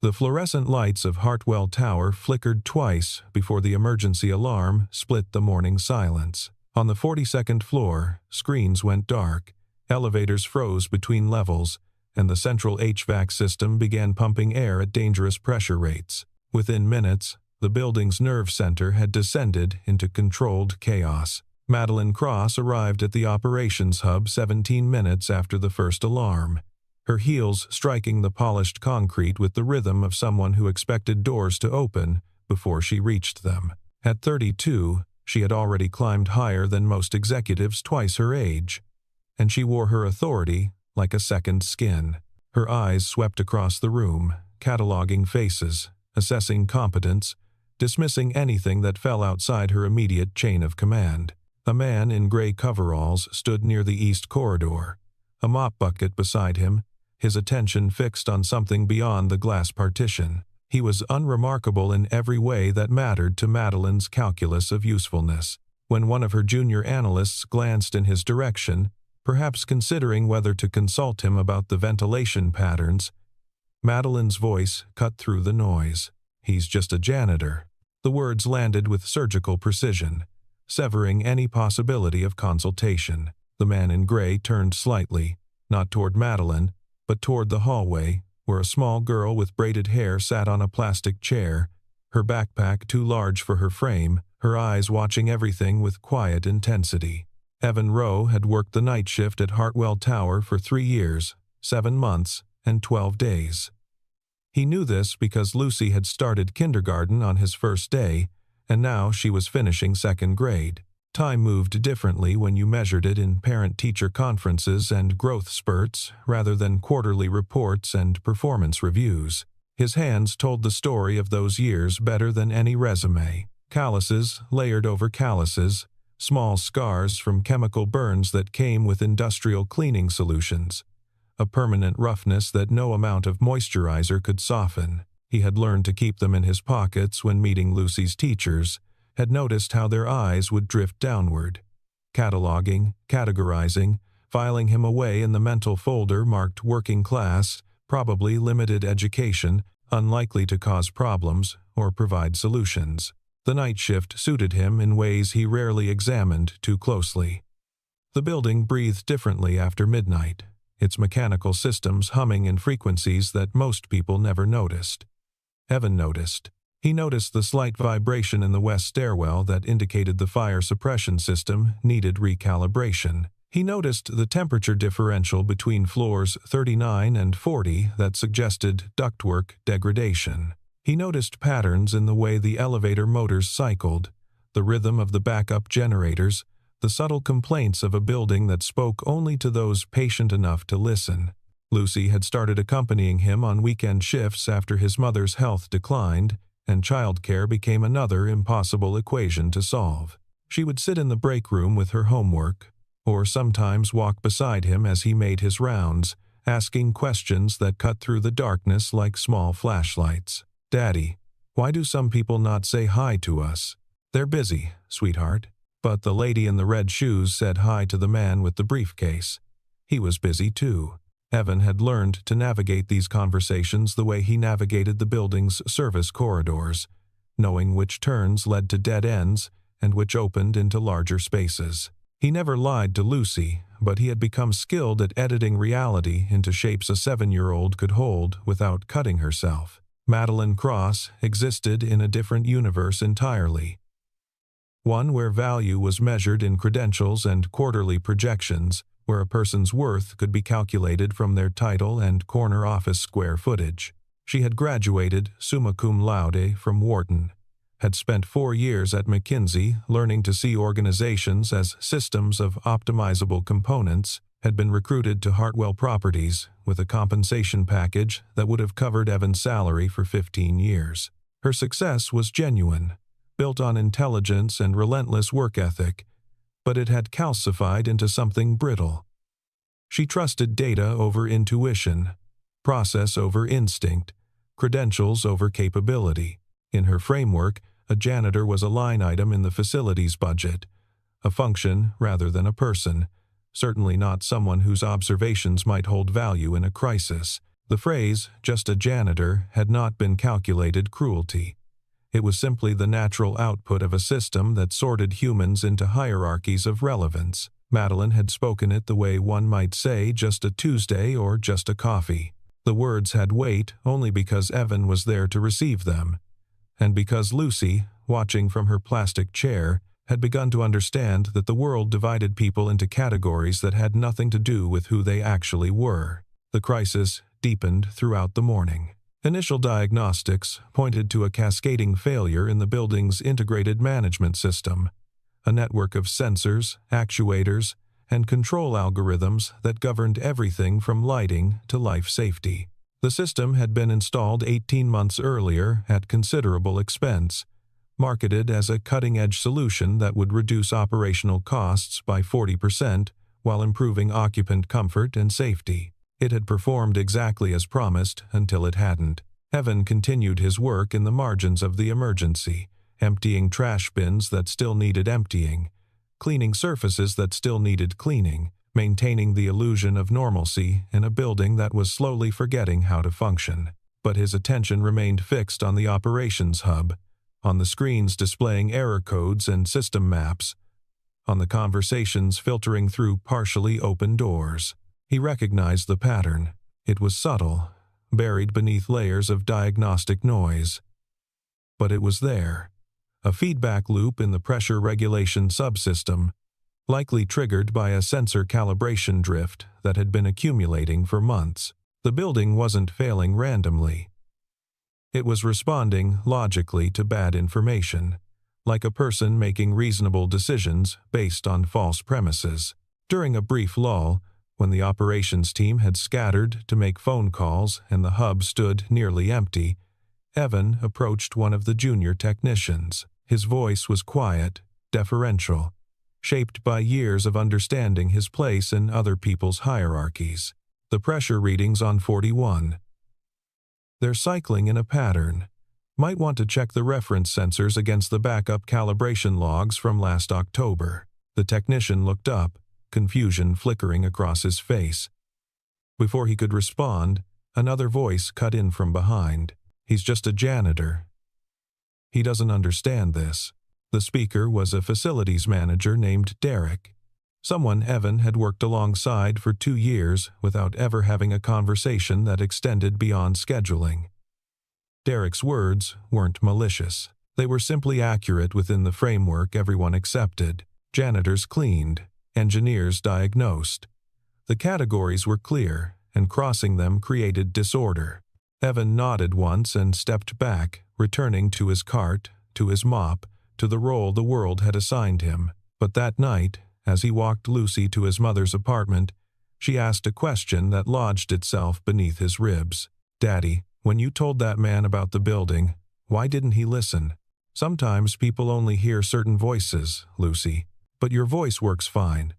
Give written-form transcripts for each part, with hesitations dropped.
The fluorescent lights of Hartwell Tower flickered twice before the emergency alarm split the morning silence. On the 42nd floor, screens went dark, elevators froze between levels, and the central HVAC system began pumping air at dangerous pressure rates. Within minutes, the building's nerve center had descended into controlled chaos. Madeline Cross arrived at the operations hub 17 minutes after the first alarm, her heels striking the polished concrete with the rhythm of someone who expected doors to open before she reached them. At 32, she had already climbed higher than most executives twice her age, and she wore her authority like a second skin. Her eyes swept across the room, cataloging faces, assessing competence, dismissing anything that fell outside her immediate chain of command. A man in gray coveralls stood near the east corridor, a mop bucket beside him, his attention fixed on something beyond the glass partition. He was unremarkable in every way that mattered to Madeline's calculus of usefulness. When one of her junior analysts glanced in his direction, perhaps considering whether to consult him about the ventilation patterns, Madeline's voice cut through the noise. "He's just a janitor." The words landed with surgical precision, severing any possibility of consultation. The man in gray turned slightly, not toward Madeline, but toward the hallway, where a small girl with braided hair sat on a plastic chair, her backpack too large for her frame, her eyes watching everything with quiet intensity. Evan Rowe had worked the night shift at Hartwell Tower for 3 years, 7 months, and 12 days. He knew this because Lucy had started kindergarten on his first day, and now she was finishing 2nd grade. Time moved differently when you measured it in parent-teacher conferences and growth spurts rather than quarterly reports and performance reviews. His hands told the story of those years better than any resume. Calluses layered over calluses, small scars from chemical burns that came with industrial cleaning solutions, a permanent roughness that no amount of moisturizer could soften. He had learned to keep them in his pockets when meeting Lucy's teachers, had noticed how their eyes would drift downward, cataloging, categorizing, filing him away in the mental folder marked working class, probably limited education, unlikely to cause problems or provide solutions. The night shift suited him in ways he rarely examined too closely. The building breathed differently after midnight, its mechanical systems humming in frequencies that most people never noticed. Evan noticed. He noticed the slight vibration in the west stairwell that indicated the fire suppression system needed recalibration. He noticed the temperature differential between floors 39 and 40 that suggested ductwork degradation. He noticed patterns in the way the elevator motors cycled, the rhythm of the backup generators, the subtle complaints of a building that spoke only to those patient enough to listen. Lucy had started accompanying him on weekend shifts after his mother's health declined, and childcare became another impossible equation to solve. She would sit in the break room with her homework, or sometimes walk beside him as he made his rounds, asking questions that cut through the darkness like small flashlights. "Daddy, why do some people not say hi to us?" "They're busy, sweetheart." But the lady in the red shoes said hi to the man with the briefcase. He was busy too. Evan had learned to navigate these conversations the way he navigated the building's service corridors, knowing which turns led to dead ends and which opened into larger spaces. He never lied to Lucy, but he had become skilled at editing reality into shapes a 7-year-old could hold without cutting herself. Madeline Cross existed in a different universe entirely. One where value was measured in credentials and quarterly projections, where a person's worth could be calculated from their title and corner office square footage. She had graduated summa cum laude from Wharton, had spent 4 years at McKinsey learning to see organizations as systems of optimizable components, had been recruited to Hartwell Properties with a compensation package that would have covered Evan's salary for 15 years. Her success was genuine, built on intelligence and relentless work ethic, but it had calcified into something brittle. She trusted data over intuition, process over instinct, credentials over capability. In her framework, a janitor was a line item in the facilities budget, a function rather than a person, certainly not someone whose observations might hold value in a crisis. The phrase, "just a janitor," had not been calculated cruelty. It was simply the natural output of a system that sorted humans into hierarchies of relevance. Madeline had spoken it the way one might say just a Tuesday or just a coffee. The words had weight only because Evan was there to receive them, and because Lucy, watching from her plastic chair, had begun to understand that the world divided people into categories that had nothing to do with who they actually were. The crisis deepened throughout the morning. Initial diagnostics pointed to a cascading failure in the building's integrated management system, a network of sensors, actuators, and control algorithms that governed everything from lighting to life safety. The system had been installed 18 months earlier at considerable expense, marketed as a cutting-edge solution that would reduce operational costs by 40% while improving occupant comfort and safety. It had performed exactly as promised until it hadn't. Evan continued his work in the margins of the emergency, emptying trash bins that still needed emptying, cleaning surfaces that still needed cleaning, maintaining the illusion of normalcy in a building that was slowly forgetting how to function. But his attention remained fixed on the operations hub, on the screens displaying error codes and system maps, on the conversations filtering through partially open doors. He recognized the pattern. It was subtle, buried beneath layers of diagnostic noise. But it was there, a feedback loop in the pressure regulation subsystem, likely triggered by a sensor calibration drift that had been accumulating for months. The building wasn't failing randomly. It was responding logically to bad information, like a person making reasonable decisions based on false premises. During a brief lull, when the operations team had scattered to make phone calls and the hub stood nearly empty, Evan approached one of the junior technicians. His voice was quiet, deferential, shaped by years of understanding his place in other people's hierarchies. The pressure readings on 41. They're cycling in a pattern. Might want to check the reference sensors against the backup calibration logs from last October. The technician looked up, confusion flickering across his face. Before he could respond, another voice cut in from behind. "He's just a janitor. He doesn't understand this." The speaker was a facilities manager named Derek, someone Evan had worked alongside for 2 years without ever having a conversation that extended beyond scheduling. Derek's words weren't malicious. They were simply accurate within the framework everyone accepted. Janitors cleaned, engineers diagnosed. The categories were clear, and crossing them created disorder. Evan nodded once and stepped back, returning to his cart, to his mop, to the role the world had assigned him. But that night, as he walked Lucy to his mother's apartment, she asked a question that lodged itself beneath his ribs. "Daddy, when you told that man about the building, why didn't he listen?" "Sometimes people only hear certain voices, Lucy, but your voice works fine.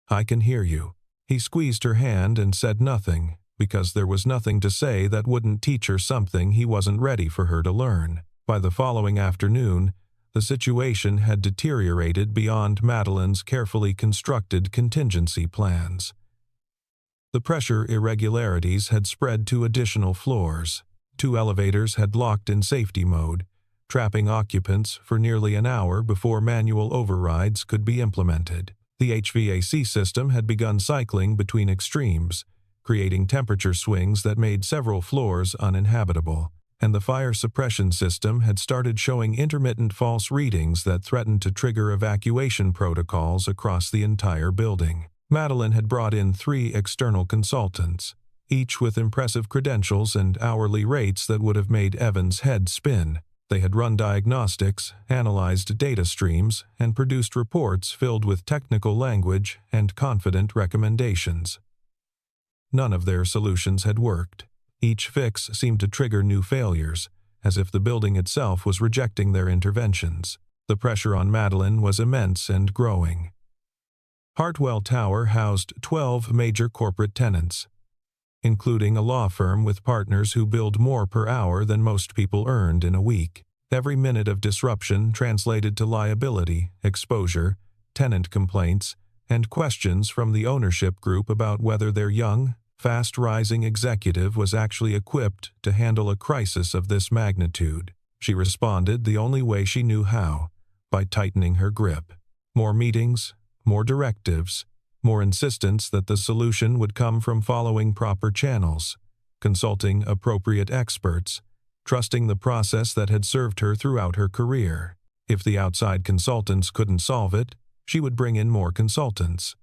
I can hear you." He squeezed her hand and said nothing, because there was nothing to say that wouldn't teach her something he wasn't ready for her to learn. By the following afternoon, the situation had deteriorated beyond Madeline's carefully constructed contingency plans. The pressure irregularities had spread to additional floors. 2 elevators had locked in safety mode, trapping occupants for nearly an hour before manual overrides could be implemented. The HVAC system had begun cycling between extremes, creating temperature swings that made several floors uninhabitable. And the fire suppression system had started showing intermittent false readings that threatened to trigger evacuation protocols across the entire building. Madeline had brought in 3 external consultants, each with impressive credentials and hourly rates that would have made Evan's head spin. They had run diagnostics, analyzed data streams, and produced reports filled with technical language and confident recommendations. None of their solutions had worked. Each fix seemed to trigger new failures, as if the building itself was rejecting their interventions. The pressure on Madeline was immense and growing. Hartwell Tower housed 12 major corporate tenants, including a law firm with partners who billed more per hour than most people earned in a week. Every minute of disruption translated to liability, exposure, tenant complaints, and questions from the ownership group about whether their young, fast-rising executive was actually equipped to handle a crisis of this magnitude. She responded the only way she knew how, by tightening her grip. More meetings, more directives, more insistence that the solution would come from following proper channels, consulting appropriate experts, trusting the process that had served her throughout her career. If the outside consultants couldn't solve it, she would bring in more consultants.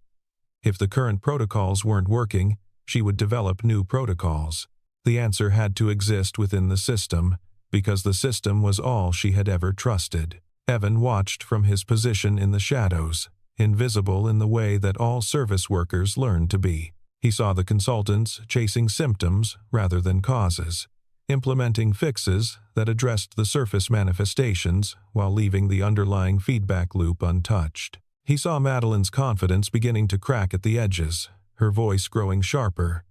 If the current protocols weren't working, she would develop new protocols. The answer had to exist within the system, because the system was all she had ever trusted. Evan watched from his position in the shadows, invisible in the way that all service workers learn to be. He saw the consultants chasing symptoms rather than causes, implementing fixes that addressed the surface manifestations while leaving the underlying feedback loop untouched. He saw Madeline's confidence beginning to crack at the edges, her voice growing sharper,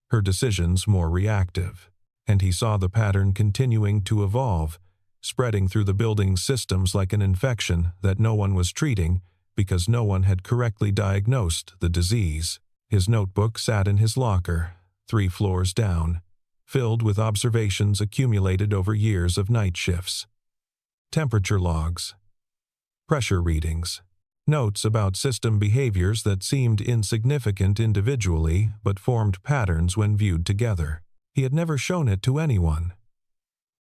her decisions more reactive. And he saw the pattern continuing to evolve, spreading through the building's systems like an infection that no one was treating because no one had correctly diagnosed the disease. His notebook sat in his locker, 3 floors down, filled with observations accumulated over years of night shifts. Temperature logs, pressure readings, notes about system behaviors that seemed insignificant individually but formed patterns when viewed together. He had never shown it to anyone,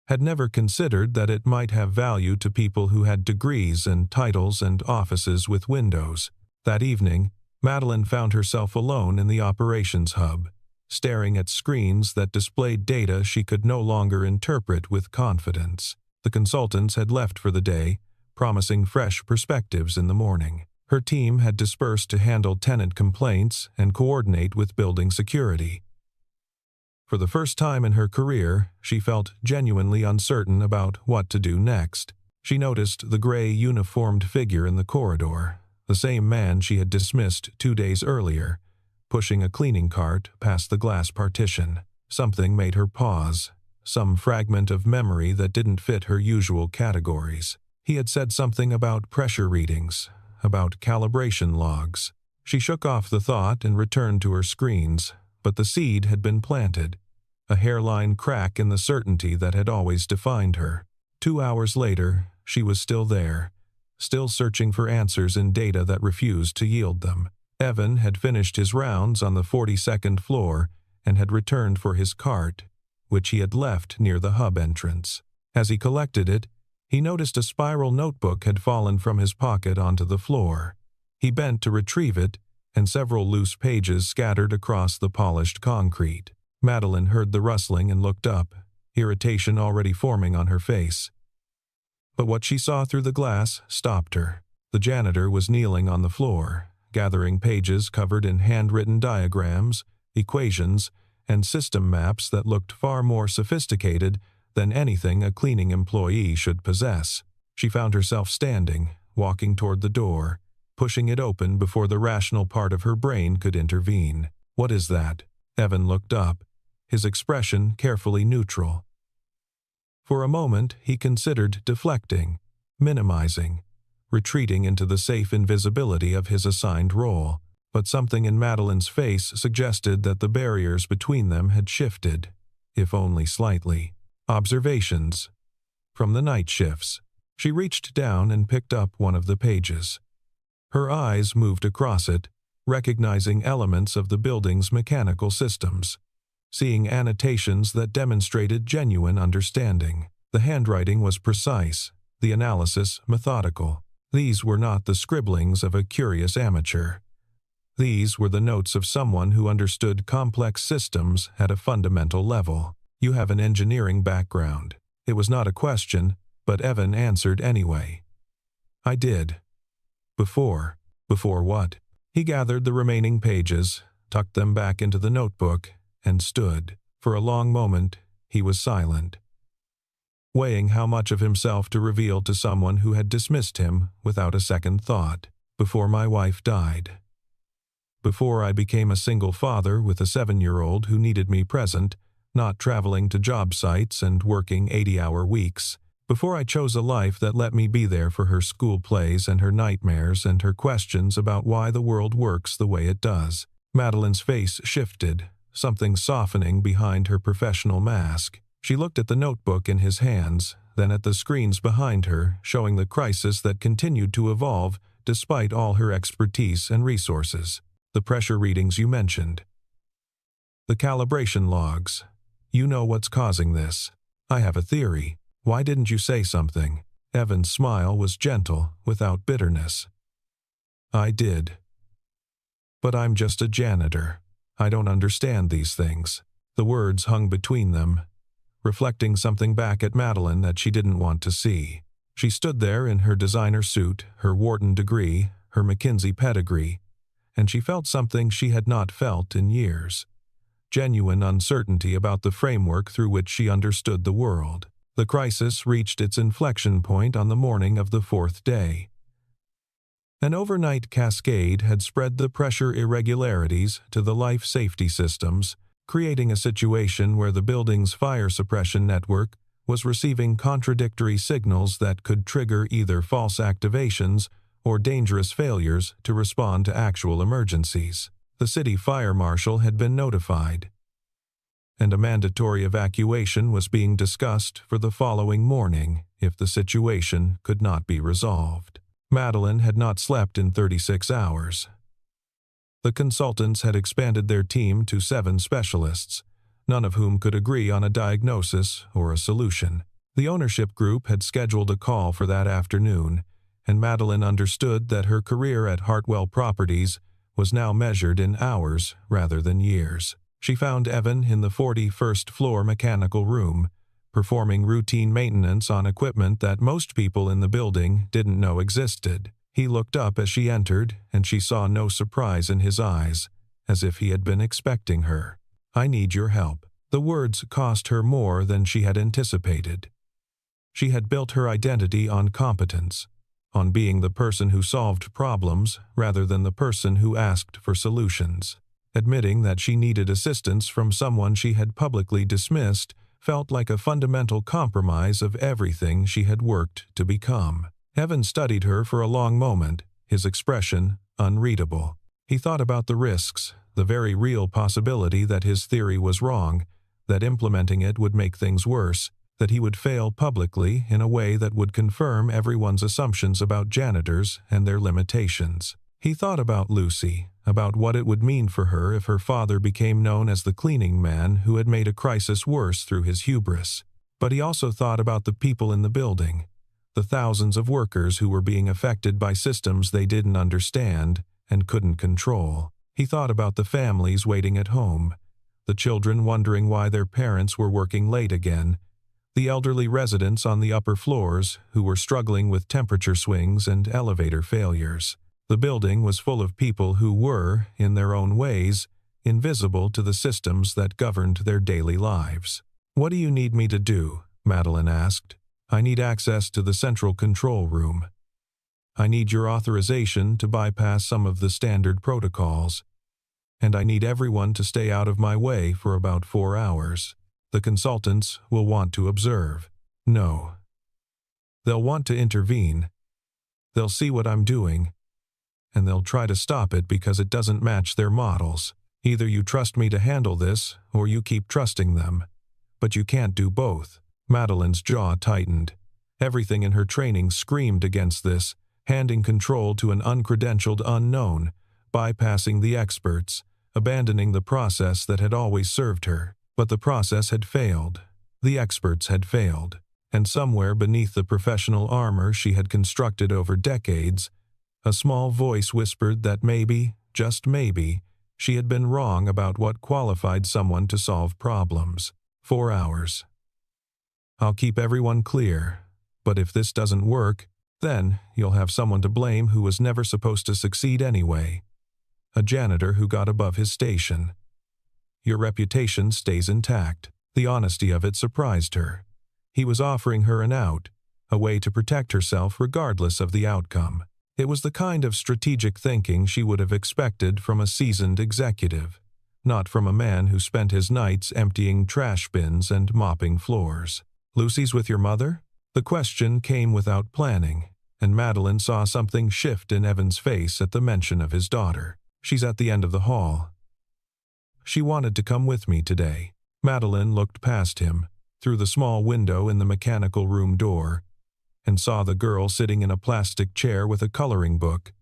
had never considered that it might have value to people who had degrees and titles and offices with windows. That evening, Madeline found herself alone in the operations hub, staring at screens that displayed data she could no longer interpret with confidence. The consultants had left for the day, promising fresh perspectives in the morning. Her team had dispersed to handle tenant complaints and coordinate with building security. For the first time in her career, she felt genuinely uncertain about what to do next. She noticed the gray uniformed figure in the corridor, the same man she had dismissed 2 days earlier, pushing a cleaning cart past the glass partition. Something made her pause, some fragment of memory that didn't fit her usual categories. He had said something about pressure readings, about calibration logs. She shook off the thought and returned to her screens, but the seed had been planted, a hairline crack in the certainty that had always defined her. 2 hours later, she was still there, still searching for answers in data that refused to yield them. Evan had finished his rounds on the 42nd floor and had returned for his cart, which he had left near the hub entrance. As he collected it, he noticed a spiral notebook had fallen from his pocket onto the floor. He bent to retrieve it, and several loose pages scattered across the polished concrete. Madeline heard the rustling and looked up, irritation already forming on her face. But what she saw through the glass stopped her. The janitor was kneeling on the floor, gathering pages covered in handwritten diagrams, equations, and system maps that looked far more sophisticated than anything a cleaning employee should possess. She found herself standing, walking toward the door, pushing it open before the rational part of her brain could intervene. "What is that?" Evan looked up, his expression carefully neutral. For a moment, he considered deflecting, minimizing, retreating into the safe invisibility of his assigned role, but something in Madeline's face suggested that the barriers between them had shifted, if only slightly. Observations from the night shifts. She reached down and picked up one of the pages. Her eyes moved across it, recognizing elements of the building's mechanical systems, seeing annotations that demonstrated genuine understanding. The handwriting was precise, the analysis methodical. These were not the scribblings of a curious amateur. These were the notes of someone who understood complex systems at a fundamental level. "You have an engineering background." It was not a question, but Evan answered anyway. "I did." Before what? He gathered the remaining pages, tucked them back into the notebook, and stood. For a long moment, he was silent, weighing how much of himself to reveal to someone who had dismissed him without a second thought. "Before my wife died. Before I became a single father with a 7-year-old who needed me present, not traveling to job sites and working 80-hour weeks. Before I chose a life that let me be there for her school plays and her nightmares and her questions about why the world works the way it does." Madeline's face shifted, something softening behind her professional mask. She looked at the notebook in his hands, then at the screens behind her, showing the crisis that continued to evolve despite all her expertise and resources. The pressure readings you mentioned. The calibration logs. You know what's causing this. I have a theory. Why didn't you say something? Evan's smile was gentle, without bitterness. I did. But I'm just a janitor. I don't understand these things. The words hung between them, reflecting something back at Madeline that she didn't want to see. She stood there in her designer suit, her Wharton degree, her McKinsey pedigree, and she felt something she had not felt in years. Genuine uncertainty about the framework through which she understood the world. The crisis reached its inflection point on the morning of the fourth day. An overnight cascade had spread the pressure irregularities to the life safety systems, creating a situation where the building's fire suppression network was receiving contradictory signals that could trigger either false activations or dangerous failures to respond to actual emergencies. The city fire marshal had been notified, and a mandatory evacuation was being discussed for the following morning if the situation could not be resolved. Madeline had not slept in 36 hours. The consultants had expanded their team to 7 specialists, none of whom could agree on a diagnosis or a solution. The ownership group had scheduled a call for that afternoon, and Madeline understood that her career at Hartwell Properties was now measured in hours rather than years. She found Evan in the 41st floor mechanical room, performing routine maintenance on equipment that most people in the building didn't know existed. He looked up as she entered, and she saw no surprise in his eyes, as if he had been expecting her. I need your help. The words cost her more than she had anticipated. She had built her identity on competence, on being the person who solved problems rather than the person who asked for solutions. Admitting that she needed assistance from someone she had publicly dismissed felt like a fundamental compromise of everything she had worked to become. Evan studied her for a long moment, his expression unreadable. He thought about the risks, the very real possibility that his theory was wrong, that implementing it would make things worse, that he would fail publicly in a way that would confirm everyone's assumptions about janitors and their limitations. He thought about Lucy, about what it would mean for her if her father became known as the cleaning man who had made a crisis worse through his hubris. But he also thought about the people in the building, the thousands of workers who were being affected by systems they didn't understand and couldn't control. He thought about the families waiting at home, the children wondering why their parents were working late again, the elderly residents on the upper floors who were struggling with temperature swings and elevator failures. The building was full of people who were, in their own ways, invisible to the systems that governed their daily lives. What do you need me to do? Madeline asked. I need access to the central control room. I need your authorization to bypass some of the standard protocols. And I need everyone to stay out of my way for about 4 hours. The consultants will want to observe. No. They'll want to intervene. They'll see what I'm doing, and they'll try to stop it because it doesn't match their models. Either you trust me to handle this, or you keep trusting them. But you can't do both. Madeline's jaw tightened. Everything in her training screamed against this, handing control to an uncredentialed unknown, bypassing the experts, abandoning the process that had always served her. But the process had failed. The experts had failed. And somewhere beneath the professional armor she had constructed over decades, a small voice whispered that maybe, just maybe, she had been wrong about what qualified someone to solve problems. 4 hours. I'll keep everyone clear, but if this doesn't work, then you'll have someone to blame who was never supposed to succeed anyway. A janitor who got above his station. Your reputation stays intact. The honesty of it surprised her. He was offering her an out, a way to protect herself regardless of the outcome. It was the kind of strategic thinking she would have expected from a seasoned executive, not from a man who spent his nights emptying trash bins and mopping floors. Lucy's with your mother? The question came without planning, and Madeline saw something shift in Evan's face at the mention of his daughter. She's at the end of the hall. She wanted to come with me today. Madeline looked past him, through the small window in the mechanical room door, and saw the girl sitting in a plastic chair with a coloring book,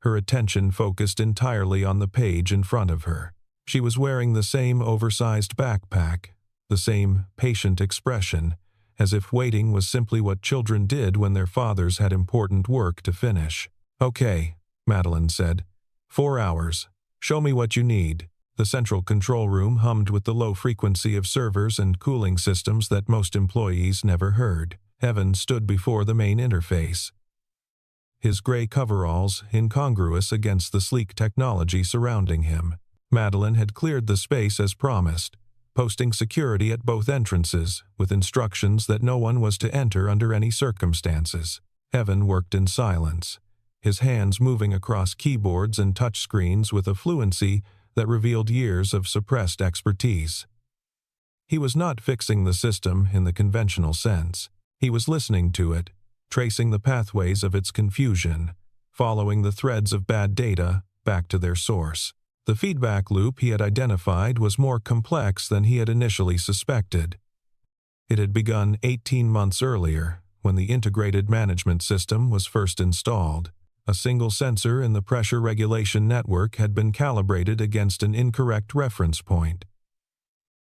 her attention focused entirely on the page in front of her. She was wearing the same oversized backpack, the same patient expression, as if waiting was simply what children did when their fathers had important work to finish. "Okay," Madeline said. "4 hours. Show me what you need." The central control room hummed with the low frequency of servers and cooling systems that most employees never heard. Evan stood before the main interface, his gray coveralls incongruous against the sleek technology surrounding him. Madeline had cleared the space as promised, posting security at both entrances, with instructions that no one was to enter under any circumstances. Evan worked in silence, his hands moving across keyboards and touchscreens with a fluency that revealed years of suppressed expertise. He was not fixing the system in the conventional sense. He was listening to it, tracing the pathways of its confusion, following the threads of bad data back to their source. The feedback loop he had identified was more complex than he had initially suspected. It had begun 18 months earlier, when the integrated management system was first installed. A single sensor in the pressure regulation network had been calibrated against an incorrect reference point.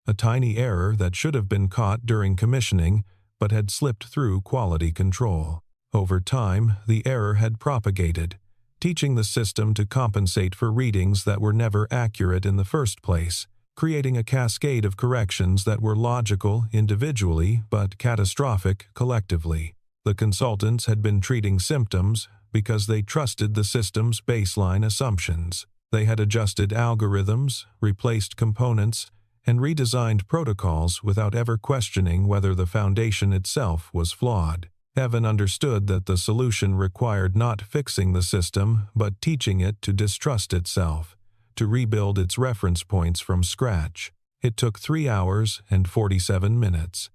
A tiny error that should have been caught during commissioning, but had slipped through quality control. Over time, the error had propagated, teaching the system to compensate for readings that were never accurate in the first place, creating a cascade of corrections that were logical individually but catastrophic collectively. The consultants had been treating symptoms because they trusted the system's baseline assumptions. They had adjusted algorithms, replaced components, and redesigned protocols without ever questioning whether the foundation itself was flawed. Evan understood that the solution required not fixing the system, but teaching it to distrust itself, to rebuild its reference points from scratch. It took 3 hours and 47 minutes.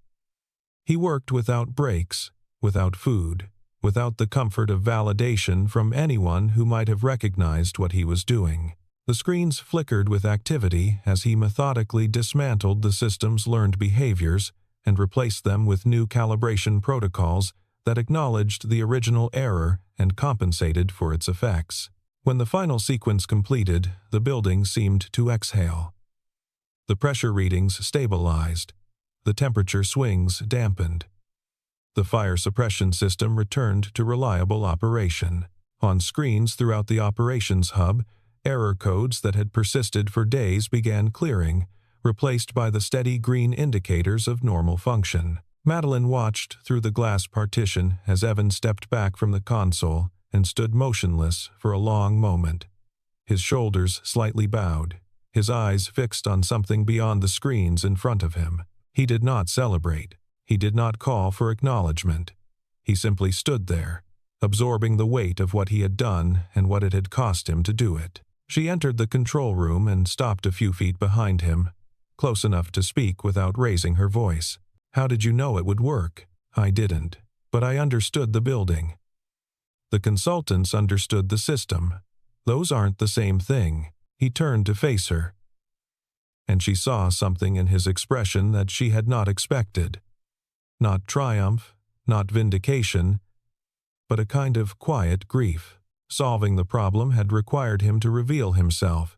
He worked without breaks, without food, without the comfort of validation from anyone who might have recognized what he was doing. The screens flickered with activity as he methodically dismantled the system's learned behaviors and replaced them with new calibration protocols that acknowledged the original error and compensated for its effects. When the final sequence completed, the building seemed to exhale. The pressure readings stabilized. The temperature swings dampened. The fire suppression system returned to reliable operation. On screens throughout the operations hub, error codes that had persisted for days began clearing, replaced by the steady green indicators of normal function. Madeline watched through the glass partition as Evan stepped back from the console and stood motionless for a long moment, his shoulders slightly bowed, his eyes fixed on something beyond the screens in front of him. He did not celebrate. He did not call for acknowledgement. He simply stood there, absorbing the weight of what he had done and what it had cost him to do it. She entered the control room and stopped a few feet behind him, close enough to speak without raising her voice. "How did you know it would work?" "I didn't, but I understood the building." The consultants understood the system. Those aren't the same thing. He turned to face her, and she saw something in his expression that she had not expected. Not triumph, not vindication, but a kind of quiet grief. Solving the problem had required him to reveal himself,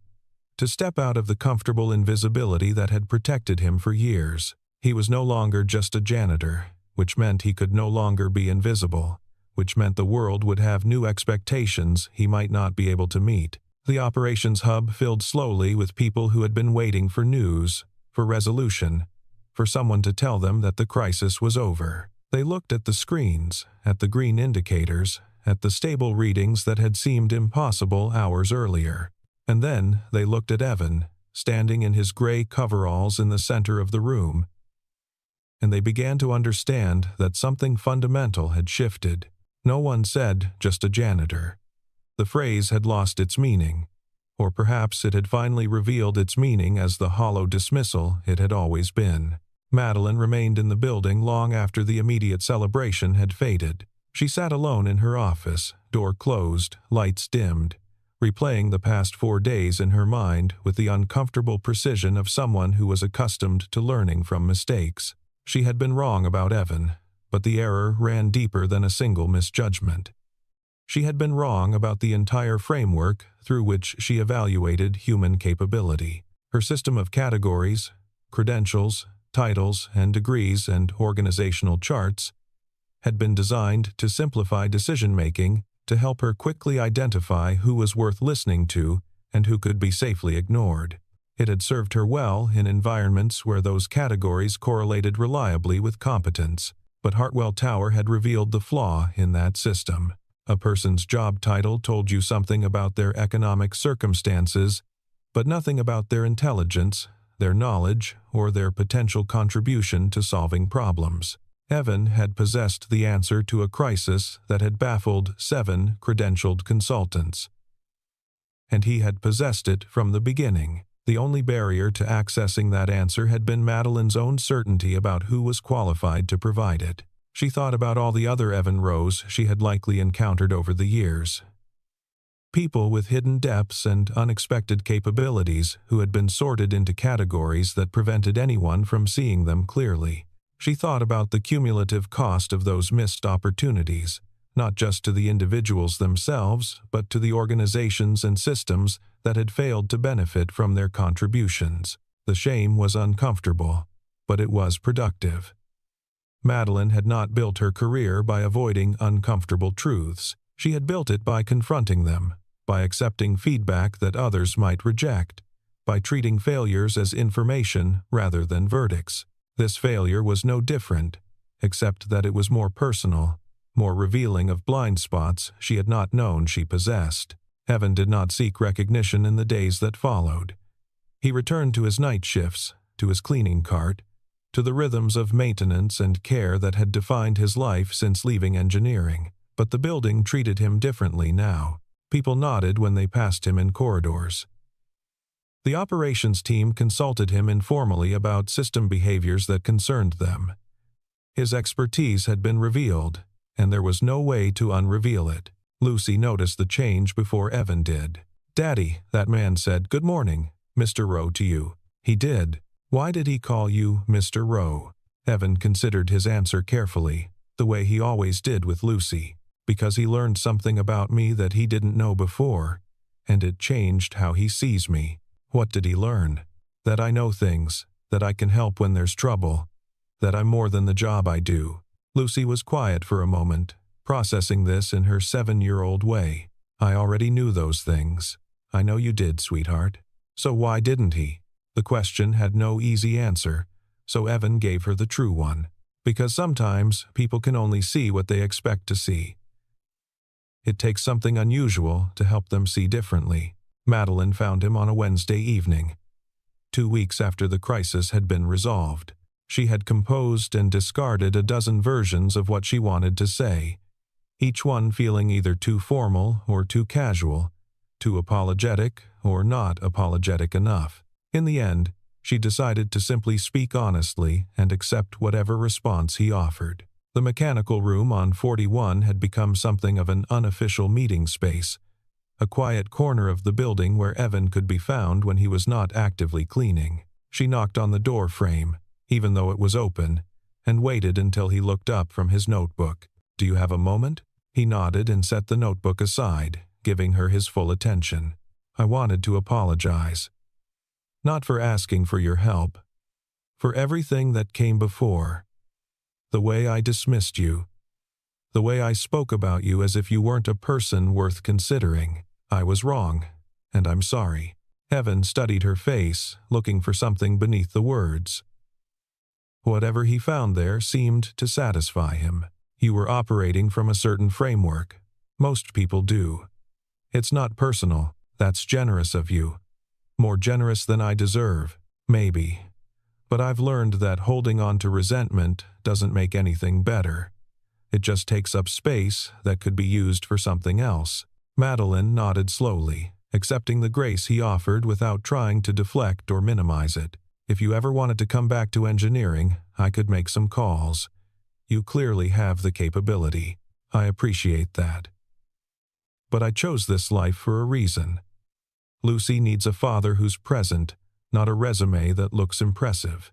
to step out of the comfortable invisibility that had protected him for years. He was no longer just a janitor, which meant he could no longer be invisible, which meant the world would have new expectations he might not be able to meet. The operations hub filled slowly with people who had been waiting for news, for resolution, for someone to tell them that the crisis was over. They looked at the screens, at the green indicators, at the stable readings that had seemed impossible hours earlier. And then they looked at Evan, standing in his gray coveralls in the center of the room, and they began to understand that something fundamental had shifted. No one said just a janitor. The phrase had lost its meaning, or perhaps it had finally revealed its meaning as the hollow dismissal it had always been. Madeline remained in the building long after the immediate celebration had faded. She sat alone in her office, door closed, lights dimmed, replaying the past 4 days in her mind with the uncomfortable precision of someone who was accustomed to learning from mistakes. She had been wrong about Evan, but the error ran deeper than a single misjudgment. She had been wrong about the entire framework through which she evaluated human capability. Her system of categories, credentials, titles, and degrees and organizational charts had been designed to simplify decision-making, to help her quickly identify who was worth listening to and who could be safely ignored. It had served her well in environments where those categories correlated reliably with competence, but Hartwell Tower had revealed the flaw in that system. A person's job title told you something about their economic circumstances, but nothing about their intelligence, their knowledge, or their potential contribution to solving problems. Evan had possessed the answer to a crisis that had baffled 7 credentialed consultants. And he had possessed it from the beginning. The only barrier to accessing that answer had been Madeline's own certainty about who was qualified to provide it. She thought about all the other Evan Roes she had likely encountered over the years. People with hidden depths and unexpected capabilities who had been sorted into categories that prevented anyone from seeing them clearly. She thought about the cumulative cost of those missed opportunities, not just to the individuals themselves, but to the organizations and systems that had failed to benefit from their contributions. The shame was uncomfortable, but it was productive. Madeline had not built her career by avoiding uncomfortable truths. She had built it by confronting them, by accepting feedback that others might reject, by treating failures as information rather than verdicts. This failure was no different, except that it was more personal, more revealing of blind spots she had not known she possessed. Evan did not seek recognition in the days that followed. He returned to his night shifts, to his cleaning cart, to the rhythms of maintenance and care that had defined his life since leaving engineering. But the building treated him differently now. People nodded when they passed him in corridors. The operations team consulted him informally about system behaviors that concerned them. His expertise had been revealed, and there was no way to unreveal it. Lucy noticed the change before Evan did. "Daddy," that man said, "Good morning, Mr. Rowe to you." He did. Why did he call you Mr. Rowe? Evan considered his answer carefully, the way he always did with Lucy. Because he learned something about me that he didn't know before, and it changed how he sees me. What did he learn? That I know things, that I can help when there's trouble, that I'm more than the job I do. Lucy was quiet for a moment, processing this in her 7-year-old way. I already knew those things. I know you did, sweetheart. So why didn't he? The question had no easy answer, so Evan gave her the true one. Because sometimes people can only see what they expect to see. It takes something unusual to help them see differently. Madeline found him on a Wednesday evening, 2 weeks after the crisis had been resolved. She had composed and discarded a dozen versions of what she wanted to say, each one feeling either too formal or too casual, too apologetic or not apologetic enough. In the end, she decided to simply speak honestly and accept whatever response he offered. The mechanical room on 41 had become something of an unofficial meeting space, a quiet corner of the building where Evan could be found when he was not actively cleaning. She knocked on the door frame, even though it was open, and waited until he looked up from his notebook. "Do you have a moment?" He nodded and set the notebook aside, giving her his full attention. "I wanted to apologize. Not for asking for your help. For everything that came before. The way I dismissed you. The way I spoke about you as if you weren't a person worth considering. I was wrong, and I'm sorry." Evan studied her face, looking for something beneath the words. Whatever he found there seemed to satisfy him. "You were operating from a certain framework. Most people do. It's not personal. That's generous of you. More generous than I deserve, maybe. But I've learned that holding on to resentment doesn't make anything better. It just takes up space that could be used for something else." Madeline nodded slowly, accepting the grace he offered without trying to deflect or minimize it. "If you ever wanted to come back to engineering, I could make some calls. You clearly have the capability. I appreciate that. but I chose this life for a reason. Lucy needs a father who's present, not a resume that looks impressive.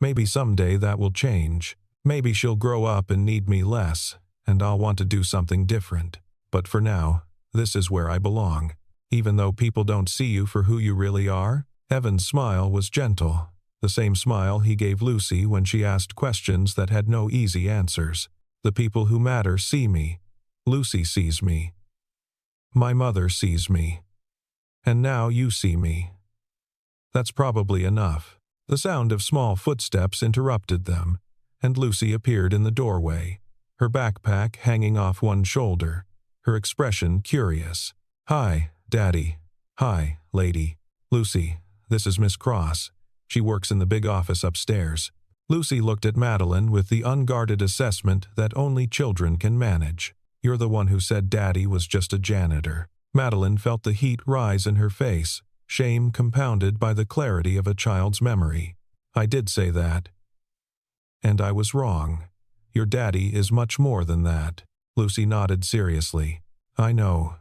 Maybe someday that will change. Maybe she'll grow up and need me less, and I'll want to do something different. But for now, this is where I belong. Even though people don't see you for who you really are. Evan's smile was gentle, the same smile he gave Lucy when she asked questions that had no easy answers. The people who matter see me. Lucy sees me. My mother sees me. And now you see me. That's probably enough. The sound of small footsteps interrupted them, and Lucy appeared in the doorway, her backpack hanging off one shoulder, her expression curious. "Hi, Daddy." "Hi, lady." "Lucy, this is Miss Cross. She works in the big office upstairs." Lucy looked at Madeline with the unguarded assessment that only children can manage. "You're the one who said Daddy was just a janitor." Madeline felt the heat rise in her face, shame compounded by the clarity of a child's memory. "I did say that. And I was wrong. Your daddy is much more than that." Lucy nodded seriously. "I know.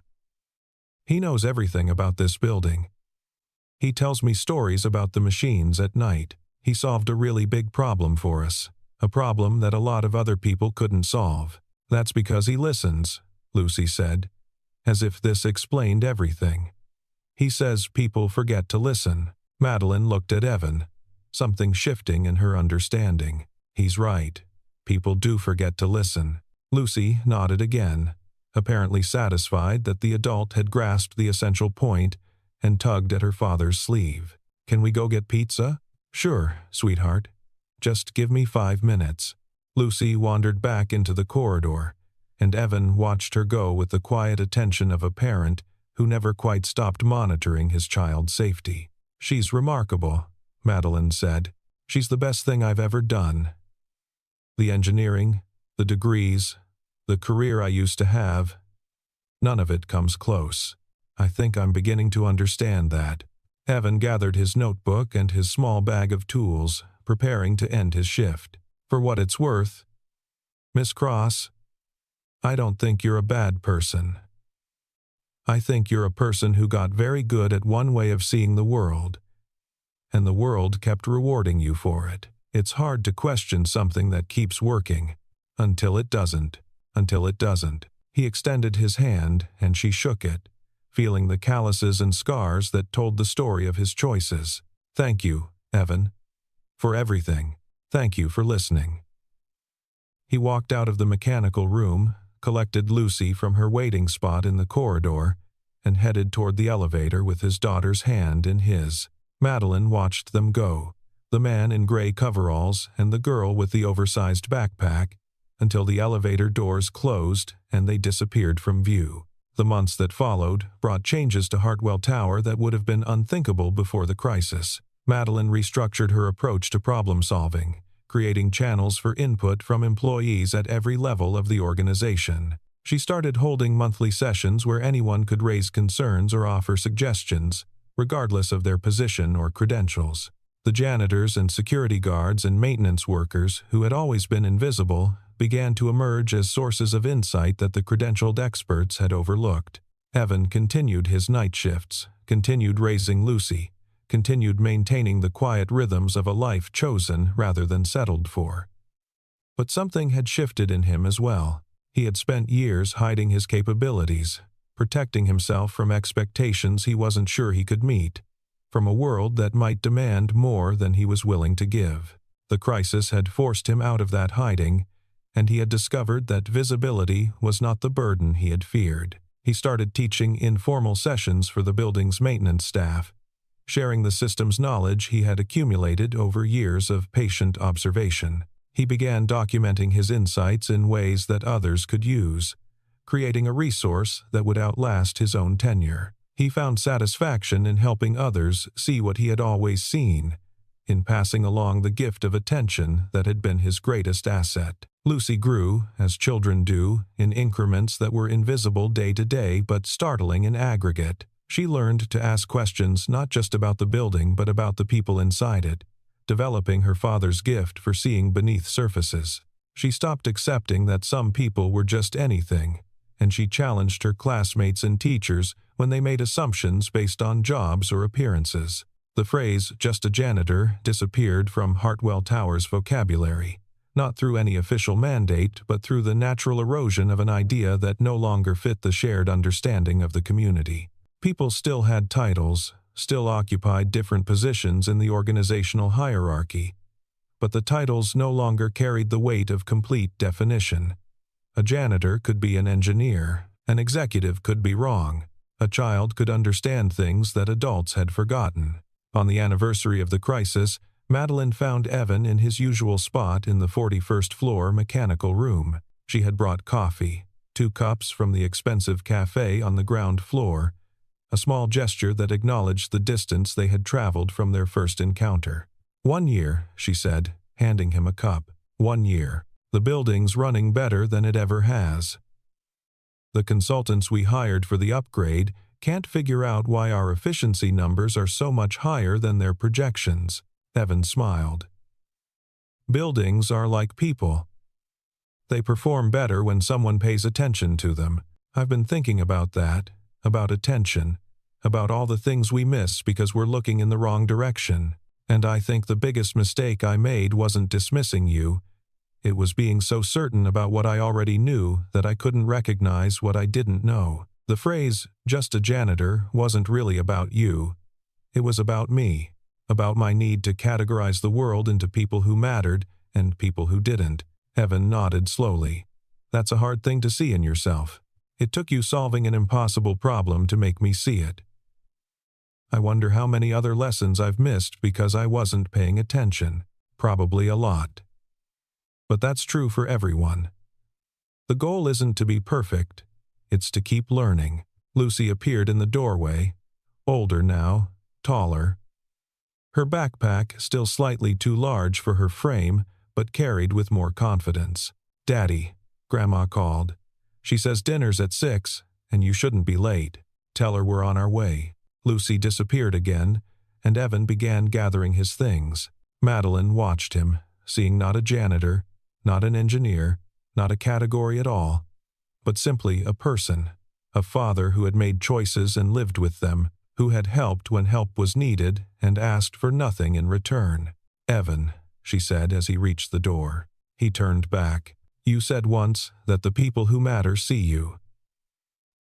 He knows everything about this building. He tells me stories about the machines at night. He solved a really big problem for us, a problem that a lot of other people couldn't solve. That's because he listens," Lucy said, as if this explained everything. "He says people forget to listen." Madeline looked at Evan, something shifting in her understanding. "He's right. People do forget to listen." Lucy nodded again, apparently satisfied that the adult had grasped the essential point and tugged at her father's sleeve. "Can we go get pizza?" "Sure, sweetheart. Just give me 5 minutes." Lucy wandered back into the corridor, and Evan watched her go with the quiet attention of a parent who never quite stopped monitoring his child's safety. "She's remarkable," Madeline said. "She's the best thing I've ever done. The engineering, the degrees, the career I used to have, none of it comes close. I think I'm beginning to understand that." Evan gathered his notebook and his small bag of tools, preparing to end his shift. "For what it's worth, Miss Cross, I don't think you're a bad person. I think you're a person who got very good at one way of seeing the world, and the world kept rewarding you for it. It's hard to question something that keeps working, until it doesn't. Until it doesn't." He extended his hand, and she shook it, feeling the calluses and scars that told the story of his choices. "Thank you, Evan, for everything. Thank you for listening." He walked out of the mechanical room, collected Lucy from her waiting spot in the corridor, and headed toward the elevator with his daughter's hand in his. Madeline watched them go, the man in gray coveralls and the girl with the oversized backpack, until the elevator doors closed and they disappeared from view. The months that followed brought changes to Hartwell Tower that would have been unthinkable before the crisis. Madeline restructured her approach to problem-solving, creating channels for input from employees at every level of the organization. She started holding monthly sessions where anyone could raise concerns or offer suggestions, regardless of their position or credentials. The janitors and security guards and maintenance workers, who had always been invisible, began to emerge as sources of insight that the credentialed experts had overlooked. Evan continued his night shifts, continued raising Lucy, continued maintaining the quiet rhythms of a life chosen rather than settled for. But something had shifted in him as well. He had spent years hiding his capabilities, protecting himself from expectations he wasn't sure he could meet, from a world that might demand more than he was willing to give. The crisis had forced him out of that hiding, and he had discovered that visibility was not the burden he had feared. He started teaching informal sessions for the building's maintenance staff, sharing the system's knowledge he had accumulated over years of patient observation. He began documenting his insights in ways that others could use, creating a resource that would outlast his own tenure. He found satisfaction in helping others see what he had always seen, in passing along the gift of attention that had been his greatest asset. Lucy grew, as children do, in increments that were invisible day to day but startling in aggregate. She learned to ask questions not just about the building but about the people inside it, developing her father's gift for seeing beneath surfaces. She stopped accepting that some people were just anything, and she challenged her classmates and teachers when they made assumptions based on jobs or appearances. The phrase, "just a janitor," disappeared from Hartwell Tower's vocabulary, not through any official mandate but through the natural erosion of an idea that no longer fit the shared understanding of the community. People still had titles, still occupied different positions in the organizational hierarchy, but the titles no longer carried the weight of complete definition. A janitor could be an engineer, an executive could be wrong, a child could understand things that adults had forgotten. On the anniversary of the crisis, Madeline found Evan in his usual spot in the 41st floor mechanical room. She had brought coffee, 2 cups from the expensive cafe on the ground floor, a small gesture that acknowledged the distance they had traveled from their first encounter. "1 year," she said, handing him a cup. "1 year. The building's running better than it ever has. The consultants we hired for the upgrade can't figure out why our efficiency numbers are so much higher than their projections." Evan smiled. "Buildings are like people. They perform better when someone pays attention to them. I've been thinking about that, about attention, about all the things we miss because we're looking in the wrong direction. And I think the biggest mistake I made wasn't dismissing you. It was being so certain about what I already knew that I couldn't recognize what I didn't know." The phrase, "just a janitor," wasn't really about you. It was about me, about my need to categorize the world into people who mattered and people who didn't. Evan nodded slowly. "That's a hard thing to see in yourself. It took you solving an impossible problem to make me see it. I wonder how many other lessons I've missed because I wasn't paying attention. Probably a lot. But that's true for everyone. The goal isn't to be perfect. It's to keep learning." Lucy appeared in the doorway, older now, taller. Her backpack still slightly too large for her frame, but carried with more confidence. "Daddy," Grandma called. "She says dinner's at 6, and you shouldn't be late. Tell her we're on our way." Lucy disappeared again, and Evan began gathering his things. Madeline watched him, seeing not a janitor, not an engineer, not a category at all, but simply a person, a father who had made choices and lived with them, who had helped when help was needed and asked for nothing in return. "Evan," she said as he reached the door. He turned back. "You said once that the people who matter see you.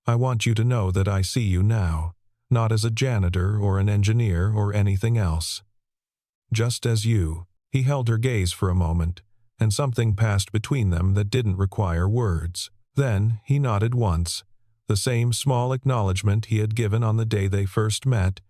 I want you to know that I see you now, not as a janitor or an engineer or anything else. Just as you." He held her gaze for a moment, and something passed between them that didn't require words. Then he nodded once, the same small acknowledgement he had given on the day they first met,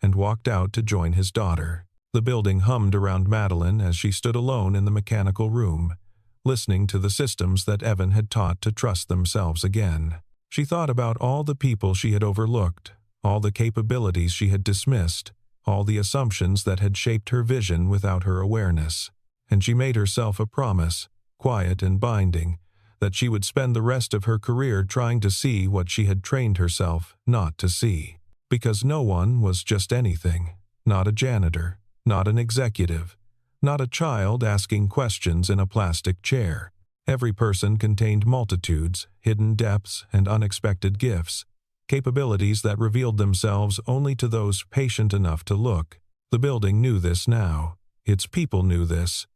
and walked out to join his daughter. The building hummed around Madeline as she stood alone in the mechanical room, listening to the systems that Evan had taught to trust themselves again. She thought about all the people she had overlooked, all the capabilities she had dismissed, all the assumptions that had shaped her vision without her awareness. And she made herself a promise, quiet and binding, that she would spend the rest of her career trying to see what she had trained herself not to see. Because no one was just anything. Not a janitor, not an executive, not a child asking questions in a plastic chair. Every person contained multitudes, hidden depths, and unexpected gifts, capabilities that revealed themselves only to those patient enough to look. The building knew this now. Its people knew this.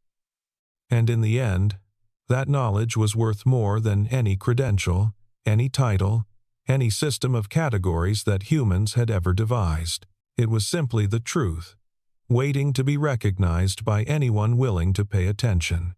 And in the end, that knowledge was worth more than any credential, any title, any system of categories that humans had ever devised. It was simply the truth, waiting to be recognized by anyone willing to pay attention.